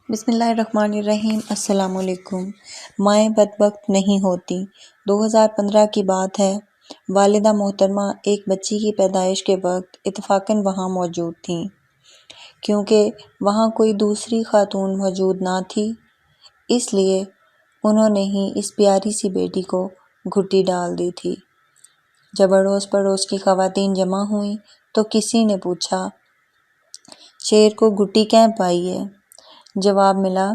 بسم اللہ الرحمن الرحیم۔ السلام علیکم۔ مائیں بدبخت نہیں ہوتی۔ 2015 کی بات ہے۔ والدہ محترمہ ایک بچی کی پیدائش کے وقت اتفاقاً وہاں موجود تھیں، کیونکہ وہاں کوئی دوسری خاتون موجود نہ تھی، اس لیے انہوں نے ہی اس پیاری سی بیٹی کو گھٹی ڈال دی تھی۔ جب اڑوس پڑوس کی خواتین جمع ہوئیں تو کسی نے پوچھا، شیر کو گھٹی کیوں پائی ہے؟ جواب ملا،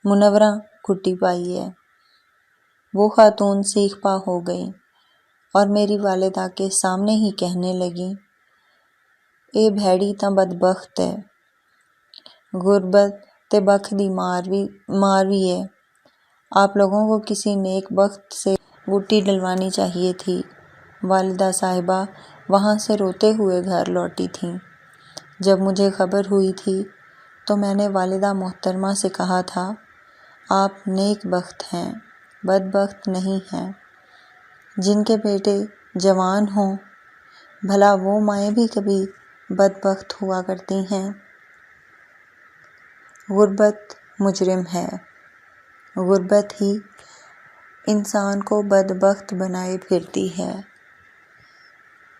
منورہ گھٹی پائی ہے۔ وہ خاتون سیخ پا ہو گئیں اور میری والدہ کے سامنے ہی کہنے لگیں، اے بھیڑی تاں بدبخت ہے، غربت تے بخت دی مار وی ہے، آپ لوگوں کو کسی نیک بخت سے گھٹی ڈلوانی چاہیے تھی۔ والدہ صاحبہ وہاں سے روتے ہوئے گھر لوٹی تھیں۔ جب مجھے خبر ہوئی تھی تو میں نے والدہ محترمہ سے کہا تھا، آپ نیک بخت ہیں، بدبخت نہیں ہیں۔ جن کے بیٹے جوان ہوں، بھلا وہ مائیں بھی کبھی بدبخت ہوا کرتی ہیں۔ غربت مجرم ہے، غربت ہی انسان کو بدبخت بنائے پھرتی ہے۔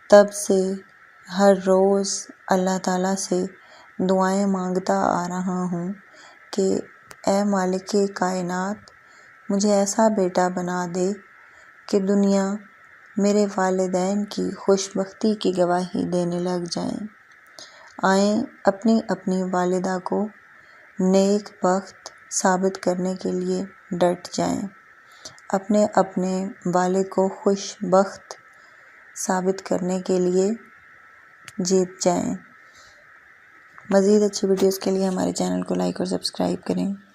تب سے ہر روز اللہ تعالیٰ سے دعائیں مانگتا آ رہا ہوں کہ اے مالک کائنات، مجھے ایسا بیٹا بنا دے کہ دنیا میرے والدین کی خوش بختی کی گواہی دینے لگ جائیں۔ آئیں اپنی اپنی والدہ کو نیک بخت ثابت کرنے کے لیے ڈٹ جائیں، اپنے اپنے والد کو خوش بخت ثابت کرنے کے لیے جیت جائیں۔ مزید اچھی ویڈیوز کے لیے ہمارے چینل کو لائک اور سبسکرائب کریں۔